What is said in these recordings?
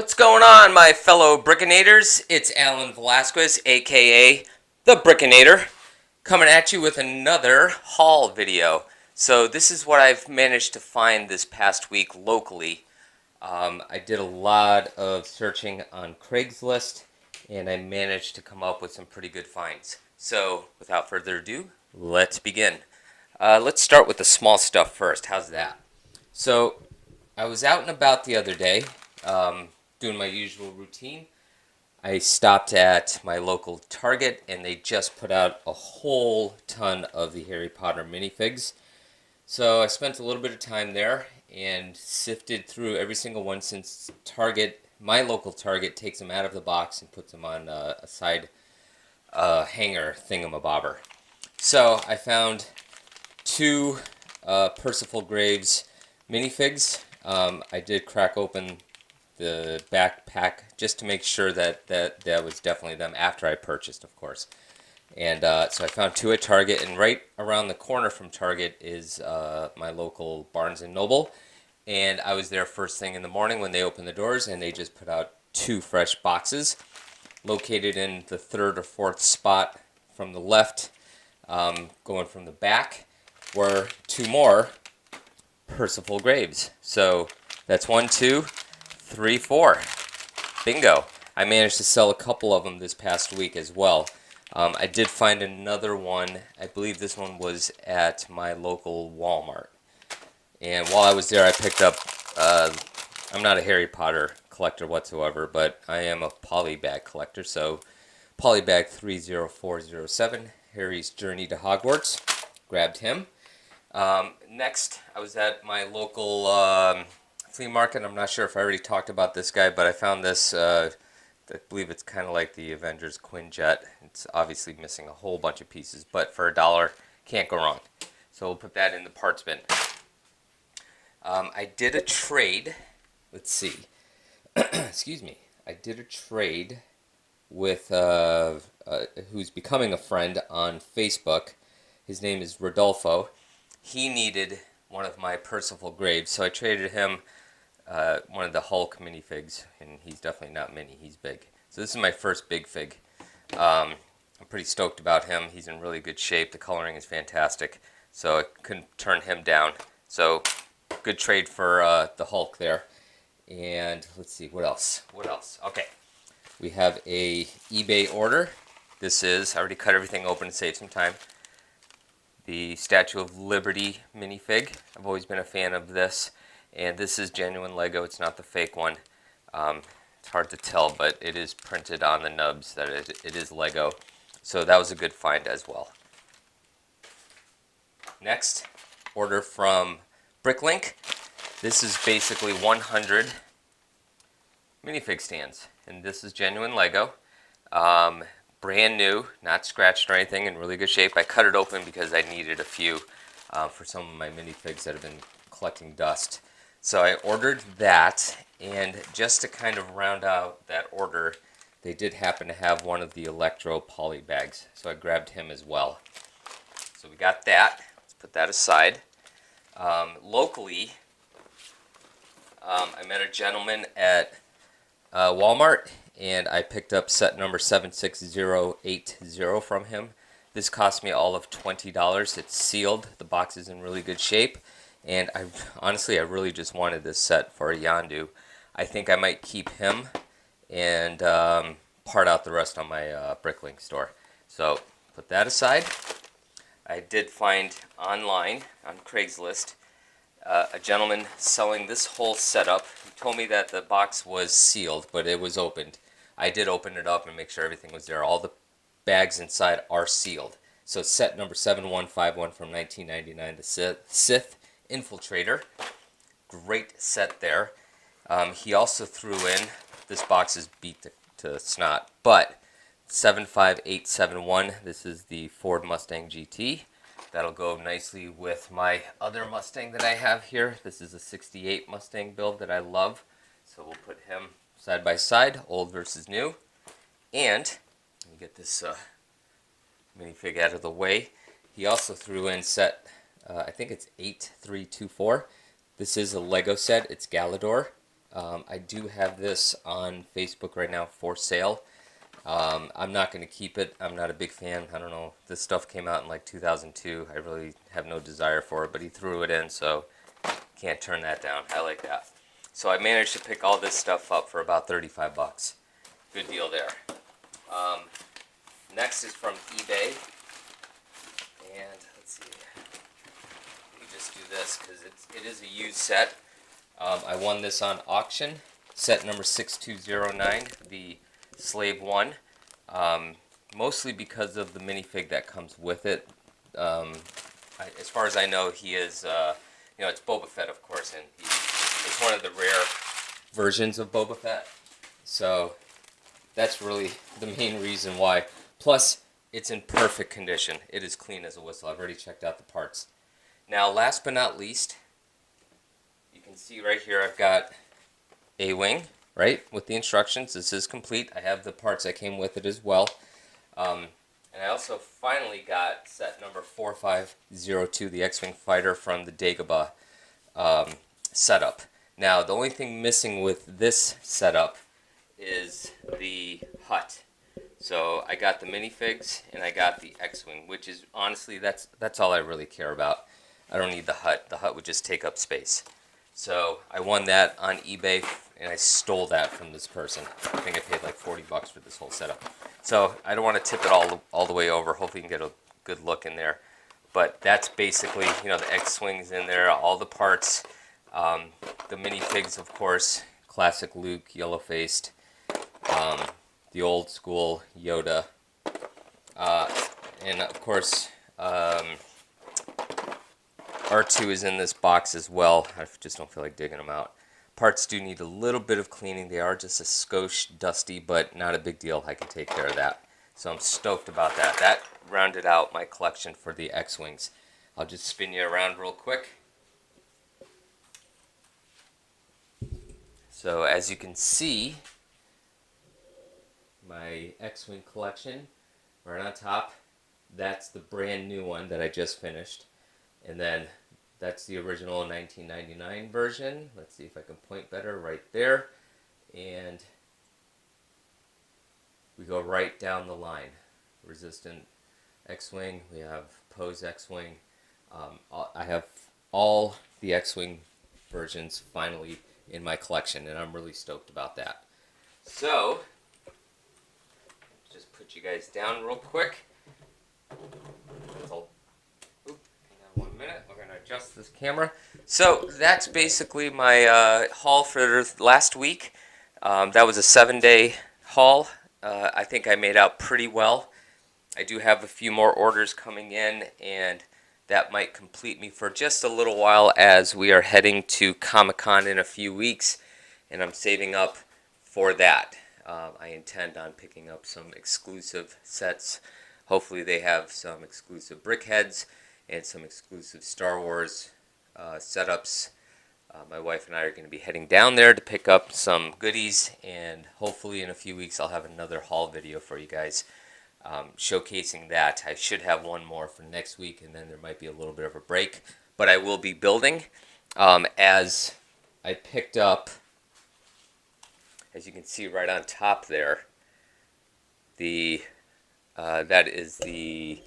What's going on, my fellow Brickinators? It's Alan Velasquez, aka The Brickinator, coming at you with another haul video. So this is what I've managed to find this past week locally. I did a lot of searching on Craigslist, and I managed to come up with some pretty good finds. So without further ado, let's begin. Let's start with the small stuff first. How's that? So I was out and about the other day, doing my usual routine. I stopped at my local Target, and they just put out a whole ton of the Harry Potter minifigs. So I spent a little bit of time there and sifted through every single one, since Target, my local Target, takes them out of the box and puts them on a side hanger thingamabobber. So I found two Percival Graves minifigs. I did crack open the backpack just to make sure that was definitely them, after I purchased, of course. And so I found two at Target, and right around the corner from Target is my local Barnes & Noble. And I was there first thing in the morning when they opened the doors, and they just put out two fresh boxes. Located in the third or fourth spot from the left, going from the back, were two more Percival Graves. So that's 1, 2, 3, 4. Bingo. I managed to sell a couple of them this past week as well. I did find another one. I believe this one was at my local Walmart. And while I was there, I picked up, I'm not a Harry Potter collector whatsoever, but I am a polybag collector. So polybag 30407, Harry's Journey to Hogwarts. Grabbed him. Next, I was at my local flea market. I'm not sure if I already talked about this guy, but I found this, I believe it's kind of like the Avengers Quinjet. It's obviously missing a whole bunch of pieces, but for $1, can't go wrong. So we'll put that in the parts bin. I did a trade, let's see, excuse me, I did a trade with, who's becoming a friend on Facebook. His name is Rodolfo. He needed one of my Percival Graves, so I traded him one of the Hulk minifigs, and he's definitely not mini, he's big. So this is my first big fig. I'm pretty stoked about him. He's in really good shape. The coloring is fantastic, so I couldn't turn him down. So good trade for the Hulk there. And let's see, what else? Okay, we have a eBay order. This is, I already cut everything open to save some time, the Statue of Liberty minifig. I've always been a fan of this, and this is genuine Lego. It's not the fake one. It's hard to tell, but it is printed on the nubs that it is Lego. So that was a good find as well. Next, order from Bricklink. This is basically 100 minifig stands, and this is genuine Lego. Brand new, not scratched or anything, in really good shape. I cut it open because I needed a few for some of my minifigs that have been collecting dust. So I ordered that, and just to kind of round out that order, they did happen to have one of the Electro poly bags, so I grabbed him as well. So we got that. Let's put that aside. Locally, I met a gentleman at Walmart, and I picked up set number 76080 from him. This cost me all of $20. It's sealed. The box is in really good shape, and honestly, I really just wanted this set for a Yondu. I think I might keep him and part out the rest on my Bricklink store. So put that aside. I did find online on Craigslist a gentleman selling this whole setup. He told me that the box was sealed, but it was opened. I did open it up and make sure everything was there. All the bags inside are sealed. So set number 7151 from 1999, the Sith Infiltrator. Great set there. He also threw in, this box is beat to snot, but 75871, this is the Ford Mustang GT. That'll go nicely with my other Mustang that I have here. This is a 68 Mustang build that I love. So we'll put him side by side, old versus new. And let me get this minifig out of the way. He also threw in set, I think it's 8324. This is a Lego set. It's Galador. I do have this on Facebook right now for sale. I'm not going to keep it. I'm not a big fan. I don't know. This stuff came out in like 2002. I really have no desire for it, but he threw it in, so can't turn that down. I like that. So I managed to pick all this stuff up for about 35 bucks. Good deal there. Next is from eBay. And let's see. Let me just do this because it is a used set. I won this on auction. Set number 6209, the Slave 1. Mostly because of the minifig that comes with it. As far as I know, he is, it's Boba Fett, of course, and it's one of the rare versions of Boba Fett. So that's really the main reason why. Plus, it's in perfect condition. It is clean as a whistle. I've already checked out the parts. Now, last but not least, you can see right here I've got a wing, right, with the instructions. This is complete. I have the parts that came with it as well. And I also finally got set number 4502, the X-Wing fighter from the Dagobah setup. Now, the only thing missing with this setup is the hut. So I got the minifigs and I got the X-Wing, which is honestly, that's all I really care about. I don't need the hut. The hut would just take up space. So I won that on eBay, and I stole that from this person. I think I paid like 40 bucks for this whole setup. So I don't want to tip it all the way over. Hopefully you can get a good look in there. But that's basically, the X-Wings in there, all the parts, the minifigs, of course, classic Luke, yellow-faced, the old school Yoda, and of course, R2 is in this box as well. I just don't feel like digging them out. Parts do need a little bit of cleaning. They are just a skosh dusty, but not a big deal. I can take care of that. So I'm stoked about that. That rounded out my collection for the X-Wings. I'll just spin you around real quick. So as you can see, my X-Wing collection right on top, that's the brand new one that I just finished. And then that's the original 1999 version. Let's see if I can point better right there. And we go right down the line. Resistant X-Wing, we have Poe's X-Wing. I have all the X-Wing versions finally in my collection, and I'm really stoked about that. So, just put you guys down real quick. One minute, we're going to adjust this camera. So that's basically my haul for last week. That was a 7-day haul. I think I made out pretty well. I do have a few more orders coming in, and that might complete me for just a little while as we are heading to Comic-Con in a few weeks, and I'm saving up for that. I intend on picking up some exclusive sets. Hopefully they have some exclusive BrickHeads and some exclusive Star Wars setups. My wife and I are going to be heading down there to pick up some goodies, and hopefully in a few weeks I'll have another haul video for you guys showcasing that. I should have one more for next week, and then there might be a little bit of a break, but I will be building. As I picked up, as you can see right on top there, that is the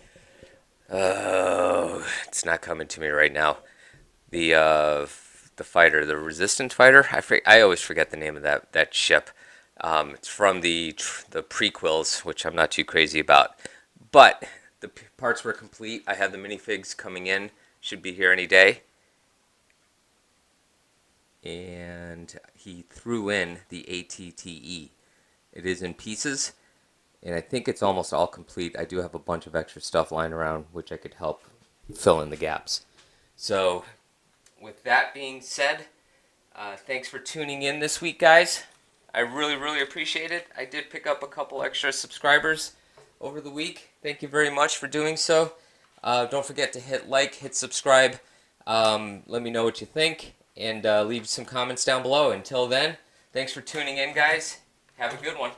it's not coming to me right now. The fighter, the Resistance fighter. I always forget the name of that ship. It's from the prequels, which I'm not too crazy about. But the parts were complete. I have the minifigs coming in. Should be here any day. And he threw in the ATTE. It is in pieces. And I think it's almost all complete. I do have a bunch of extra stuff lying around, which I could help fill in the gaps. So, with that being said, thanks for tuning in this week, guys. I really, really appreciate it. I did pick up a couple extra subscribers over the week. Thank you very much for doing so. Don't forget to hit like, hit subscribe. Let me know what you think, and leave some comments down below. Until then, thanks for tuning in, guys. Have a good one.